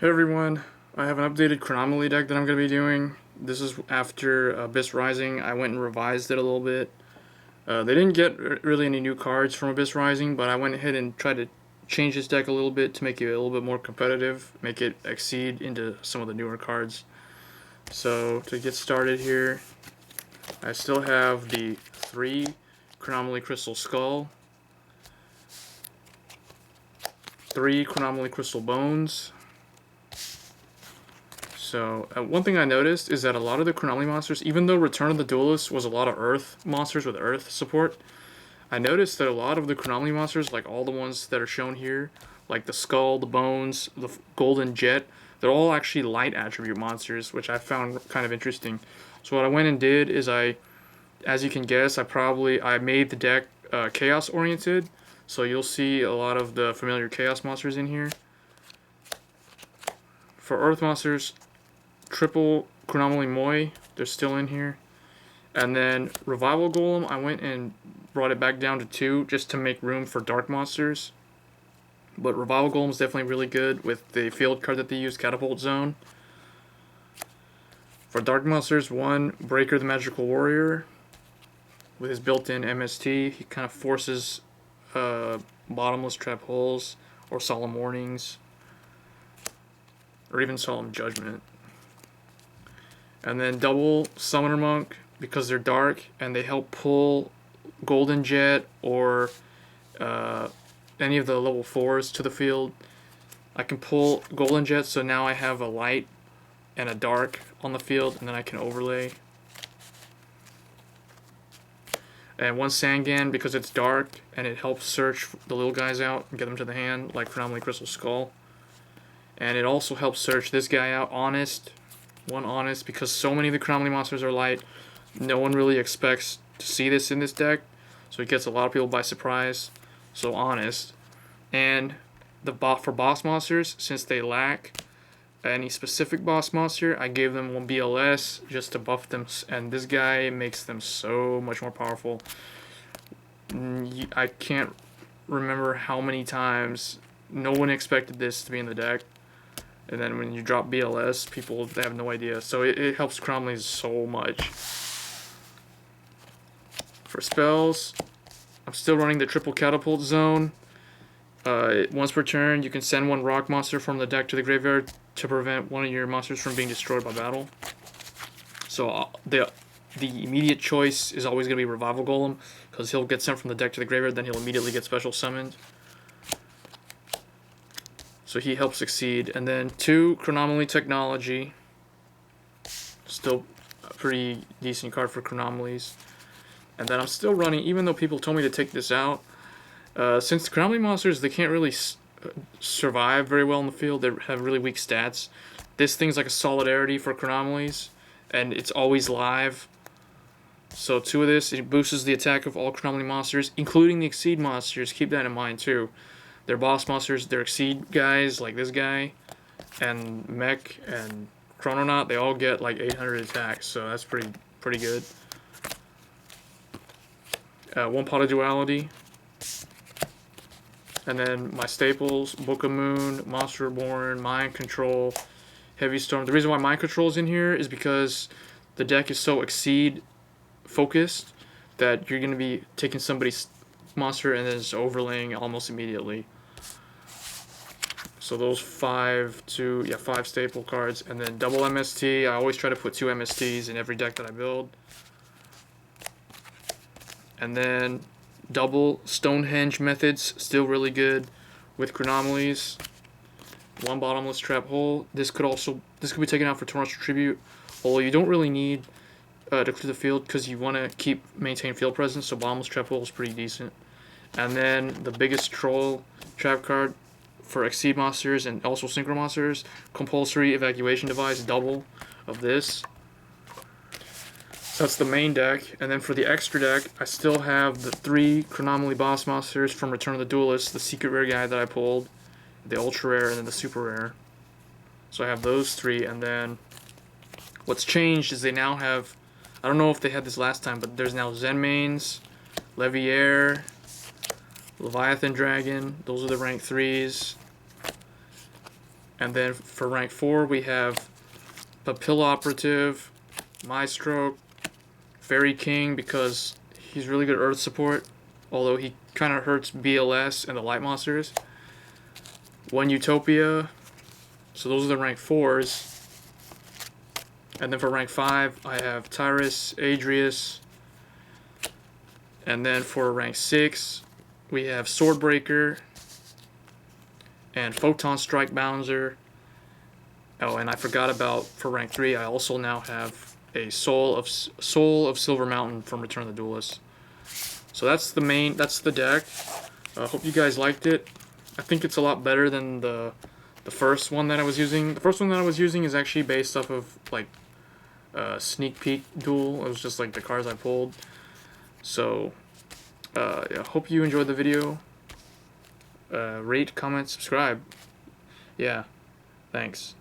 Hey everyone, I have an updated Chronomaly deck that I'm going to be doing. This is after Abyss Rising. I went and revised it a little bit. They didn't get really any new cards from Abyss Rising, but I went ahead and tried to change this deck a little bit to make it a little bit more competitive, make it exceed into some of the newer cards. So to get started here, I still have the 3 Chronomaly Crystal Skull, 3 Chronomaly Crystal Bones. So, one thing I noticed is that a lot of the Chronomaly monsters, even though Return of the Duelist was a lot of Earth monsters with Earth support, I noticed that a lot of the Chronomaly monsters, like all the ones that are shown here, like the Skull, the Bones, the Golden Jet, they're all actually light attribute monsters, which I found kind of interesting. So what I went and did is as you can guess, I made the deck Chaos oriented, so you'll see a lot of the familiar Chaos monsters in here. For Earth monsters, triple Chronomaly moai, they're still in here. And then Revival Golem, I went and brought it back down to 2 just to make room for dark monsters. But Revival Golem is definitely really good with the field card that they use, Catapult Zone. For dark monsters, 1 Breaker the Magical Warrior with his built-in MST. He kind of forces Bottomless Trap Holes or Solemn Warnings or even Solemn Judgment. And then double Summoner Monk, because they're dark and they help pull Golden Jet or any of the level 4s to the field. I can pull Golden Jet, so now I have a light and a dark on the field, and then I can overlay. And 1 Sangan, because it's dark and it helps search the little guys out and get them to the hand, like Chronomaly Crystal Skull. And it also helps search this guy out, Honest. 1 Honest, because so many of the Chronomaly monsters are light. No one really expects to see this in this deck, so it gets a lot of people by surprise. So Honest. And for boss monsters, since they lack any specific boss monster, I gave them 1 BLS just to buff them, and this guy makes them so much more powerful. I can't remember how many times no one expected this to be in the deck. And then when you drop BLS, people have no idea. So it helps Chronomaly so much. For spells, I'm still running the triple Catapult Zone. Once per turn, you can send 1 rock monster from the deck to the graveyard to prevent one of your monsters from being destroyed by battle. So the immediate choice is always going to be Revival Golem, because he'll get sent from the deck to the graveyard, then he'll immediately get special summoned. So he helps succeed. And then 2 Chronomaly Technology. Still a pretty decent card for Chronomalies. And then I'm still running, even though people told me to take this out. Since the Chronomaly monsters, they can't really survive very well in the field. They have really weak stats. This thing's like a Solidarity for Chronomalies. And it's always live. So 2 of this, it boosts the attack of all Chronomaly monsters, including the Exceed monsters. Keep that in mind too. Their boss monsters, their Exceed guys, like this guy, and Mech and Crononaut, they all get like 800 attacks, so that's pretty good. 1 Pot of Duality. And then my staples, Book of Moon, Monster Reborn, Mind Control, Heavy Storm. The reason why Mind Control is in here is because the deck is so Exceed focused that you're going to be taking somebody's monster and then just overlaying almost immediately. So those 5 staple cards, and then double MST. I always try to put 2 MSTs in every deck that I build. And then double Stonehenge methods, still really good with Chronomalies. 1 Bottomless Trap Hole. This could be taken out for Torrential Tribute, although you don't really need to clear the field because you want to maintain field presence. So Bottomless Trap Hole is pretty decent. And then the biggest troll trap card for Exceed monsters and also Synchro monsters, Compulsory Evacuation Device, double of this. So that's the main deck. And then for the extra deck, I still have the 3 Chronomaly boss monsters from Return of the Duelist, the secret rare guy that I pulled, the ultra rare, and then the super rare. So I have those 3, and then what's changed is they now have, I don't know if they had this last time, but there's now Zenmaines, Leviair, Leviathan Dragon, those are the rank 3s. And then for rank 4, we have Papillioperative, Maestroke, Fairy King, because he's really good Earth support, although he kind of hurts BLS and the Light Monsters. 1 Utopia, so those are the rank 4s. And then for rank 5, I have Tyrus, Adrius. And then for rank 6, we have Swordbreaker and Photon Strike Bouncer. Oh, and I forgot about, for rank 3, I also now have a Soul of Silver Mountain from Return of the Duelist. So that's the deck. I hope you guys liked it. I think it's a lot better than the first one that I was using. The first one that I was using is actually based off of like Sneak Peek Duel. It was just like the cards I pulled. So yeah, hope you enjoyed the video. Rate, comment, subscribe. Yeah, thanks.